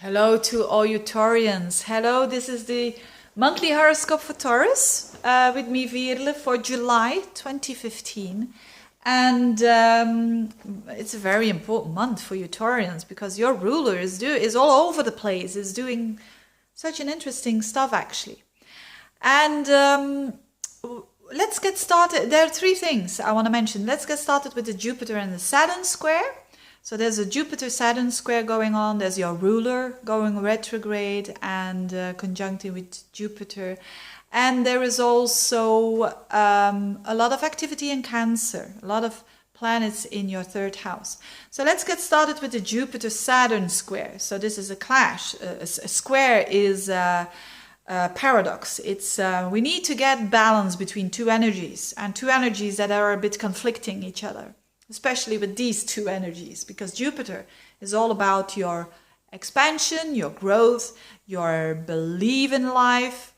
Hello to all you Taurians. Hello, this is the monthly horoscope for Taurus with me, Veerle, for July 2015. And it's a very important month for you Taurians because your ruler is all over the place, is doing such an interesting stuff actually. And let's get started. There are three things I want to mention. Let's get started with the Jupiter and the Saturn square. So there's a Jupiter-Saturn square going on. There's your ruler going retrograde and conjuncting with Jupiter. And there is also a lot of activity in Cancer, a lot of planets in your third house. So let's get started with the Jupiter-Saturn square. So this is a clash. A square is a paradox. It's we need to get balance between two energies, and two energies that are a bit conflicting each other. Especially with these two energies, because Jupiter is all about your expansion, your growth, your belief in life,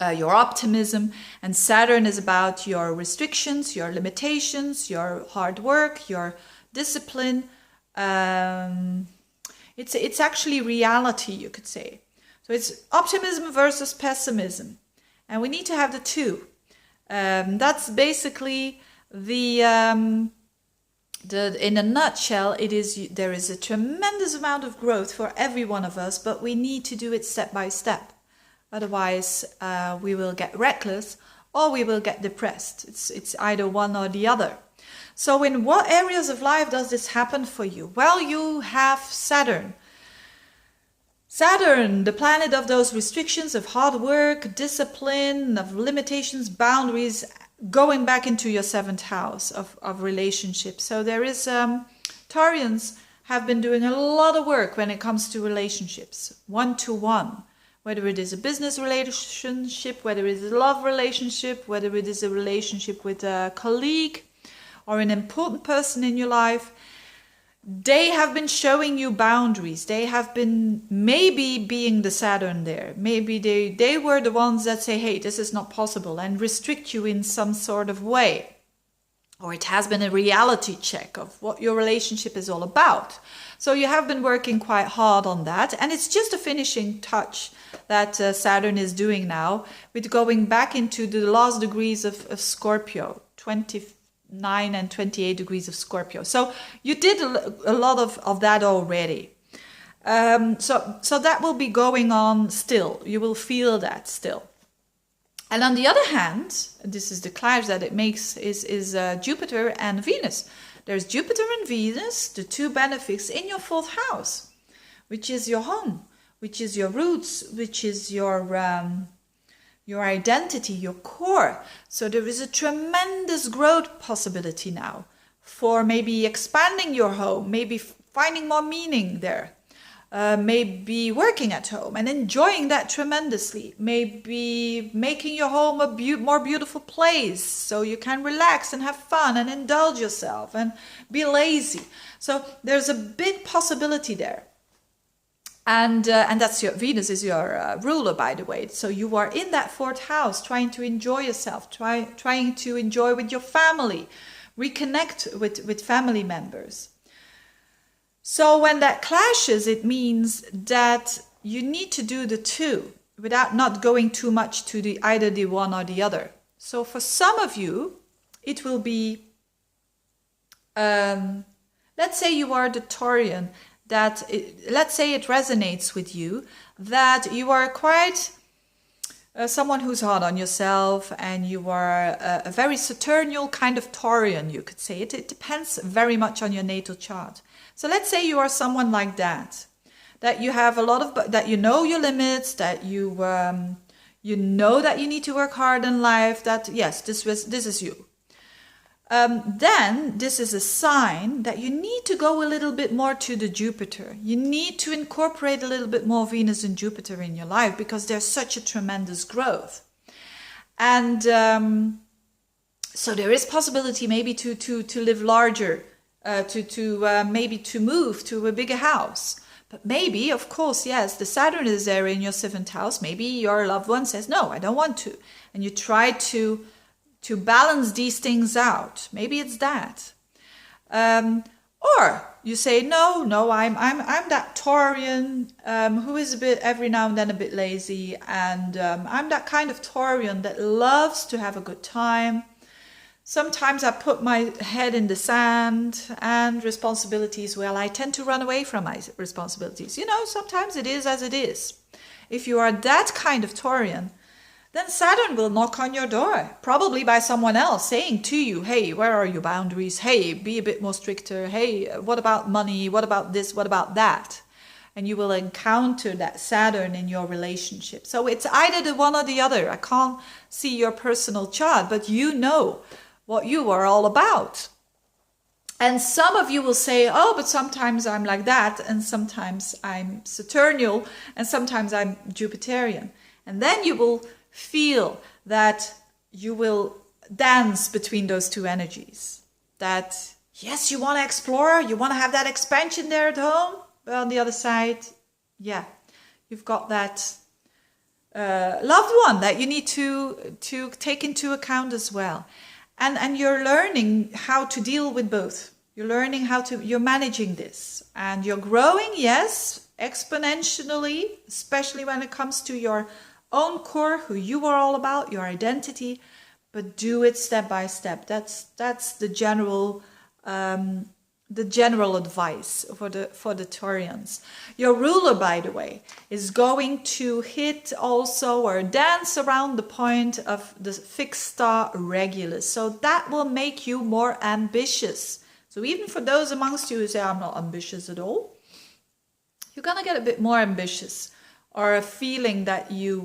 your optimism, and Saturn is about your restrictions, your limitations, your hard work, your discipline. It's actually reality, you could say. So it's optimism versus pessimism, and we need to have the two. That's basically in a nutshell, there is a tremendous amount of growth for every one of us, but we need to do it step by step. Otherwise, we will get reckless or we will get depressed. It's either one or the other. So in what areas of life does this happen for you? Well, you have Saturn. Saturn, the planet of those restrictions, of hard work, discipline, of limitations, boundaries, going back into your seventh house of relationships. So there is, Taurians have been doing a lot of work when it comes to relationships, one-to-one, whether it is a business relationship, whether it is a love relationship, whether it is a relationship with a colleague or an important person in your life. They have been showing you boundaries. They have been maybe being the Saturn there. Maybe they were the ones that say, hey, this is not possible, and restrict you in some sort of way. Or it has been a reality check of what your relationship is all about. So you have been working quite hard on that. And it's just a finishing touch that Saturn is doing now with going back into the last degrees of Scorpio, 29 and 28 degrees of Scorpio. So you did a lot of that already. So that will be going on still. You will feel that still. And on the other hand, this is the clash that it makes is Jupiter and Venus. There's Jupiter and Venus, the two benefics in your fourth house, which is your home, which is your roots, which is your identity, your core. So there is a tremendous growth possibility now for maybe expanding your home, maybe finding more meaning there, maybe working at home and enjoying that tremendously, maybe making your home a more beautiful place so you can relax and have fun and indulge yourself and be lazy. So there's a big possibility there. And that's your Venus is your ruler, by the way. So you are in that fourth house, trying to enjoy yourself, trying to enjoy with your family, reconnect with family members. So when that clashes, it means that you need to do the two without not going too much to either the one or the other. So for some of you, it will be, let's say you are the Taurian, let's say it resonates with you, that you are quite someone who's hard on yourself, and you are a very Saturnal kind of Taurian, you could say. It depends very much on your natal chart. So let's say you are someone like that you have a lot of, that you know your limits, that you know that you need to work hard in life, that yes, this is you. Then this is a sign that you need to go a little bit more to the Jupiter. You need to incorporate a little bit more Venus and Jupiter in your life because there's such a tremendous growth. And so there is possibility maybe to live larger, maybe to move to a bigger house. But maybe, of course, yes, the Saturn is there in your seventh house. Maybe your loved one says, no, I don't want to. And you try to balance these things out. Maybe it's that. Or you say, no, I'm that Taurian who is a bit every now and then a bit lazy, and I'm that kind of Taurian that loves to have a good time. Sometimes I put my head in the sand, and responsibilities, well, I tend to run away from my responsibilities. You know, sometimes it is as it is. If you are that kind of Taurian, then Saturn will knock on your door, probably by someone else saying to you, hey, where are your boundaries? Hey, be a bit more stricter. Hey, what about money? What about this? What about that? And you will encounter that Saturn in your relationship. So it's either the one or the other. I can't see your personal chart, but you know what you are all about. And some of you will say, oh, but sometimes I'm like that, and sometimes I'm Saturnial, and sometimes I'm Jupiterian. And then you will feel that you will dance between those two energies. That, yes, you want to explore, you want to have that expansion there at home, but on the other side, yeah, you've got that loved one that you need to take into account as well. And you're learning how to deal with both. You're learning you're managing this. And you're growing, yes, exponentially, especially when it comes to your own core, who you are all about, your identity, but do it step by step. That's the general advice for the Taurians. Your ruler, by the way, is going to hit also or dance around the point of the fixed star Regulus. So that will make you more ambitious. So even for those amongst you who say, I'm not ambitious at all, you're going to get a bit more ambitious, or a feeling that you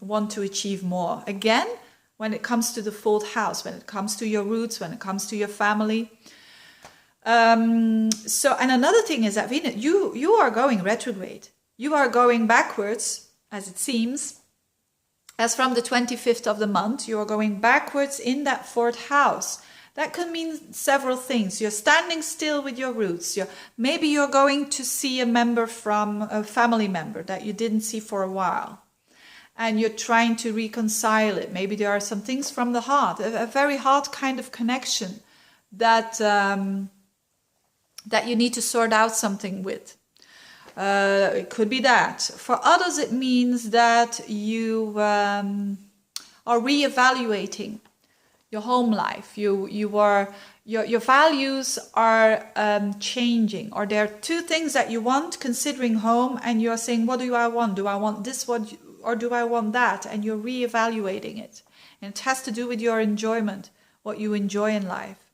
want to achieve more. Again, when it comes to the 4th house, when it comes to your roots, when it comes to your family. And another thing is that Venus, you are going retrograde. You are going backwards, as it seems. As from the 25th of the month, you are going backwards in that 4th house. That could mean several things. You're standing still with your roots. Maybe you're going to see a family member that you didn't see for a while. And you're trying to reconcile it. Maybe there are some things from the heart, a very heart kind of connection that you need to sort out something with. It could be that. For others, it means that you are reevaluating your home life. Your values are changing, or there are two things that you want considering home, and you're saying, what do I want? Do I want this one, or do I want that? And you're reevaluating it. And it has to do with your enjoyment, what you enjoy in life.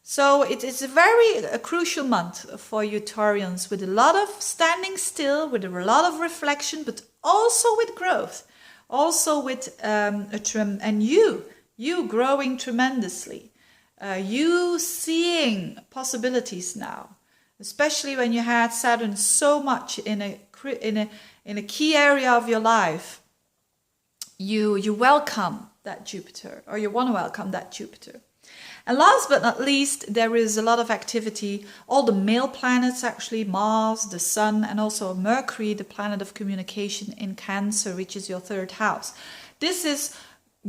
So it is a crucial month for you Taurians, with a lot of standing still, with a lot of reflection, but also with growth, also with you growing tremendously, you seeing possibilities now, especially when you had Saturn so much in a key area of your life. You welcome that Jupiter, or you want to welcome that Jupiter. And last but not least, there is a lot of activity. All the male planets, actually, Mars, the Sun, and also Mercury, the planet of communication, in Cancer, which is your 3rd house. This is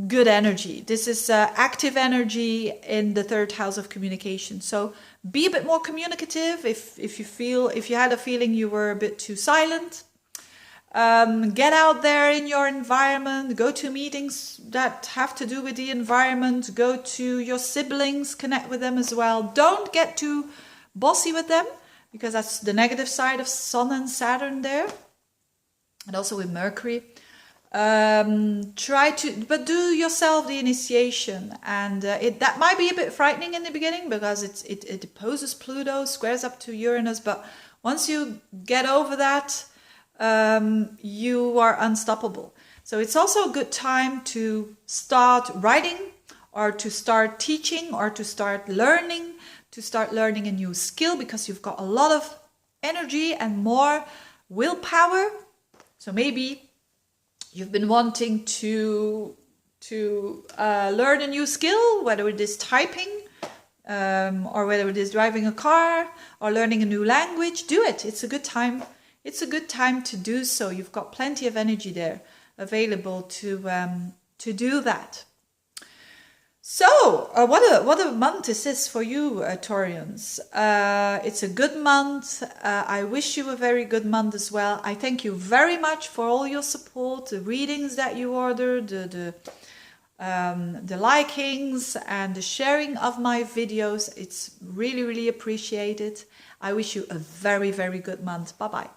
good energy. This is active energy in the 3rd house of communication. So be a bit more communicative if you had a feeling you were a bit too silent. Get out there in your environment, go to meetings that have to do with the environment, go to your siblings, connect with them as well. Don't get too bossy with them, because that's the negative side of Sun and Saturn there, and also with Mercury. But do yourself the initiation, and that might be a bit frightening in the beginning, because it opposes Pluto, squares up to Uranus, but once you get over that, you are unstoppable. So it's also a good time to start writing, or to start teaching, or to start learning a new skill, because you've got a lot of energy and more willpower. So maybe you've been wanting to learn a new skill, whether it is typing, or whether it is driving a car, or learning a new language. Do it. It's a good time. It's a good time to do so. You've got plenty of energy there available to do that. So, what a month is this for you, Taurians? It's a good month. I wish you a very good month as well. I thank you very much for all your support, the readings that you ordered, the likings and the sharing of my videos. It's really, really appreciated. I wish you a very, very good month. Bye bye.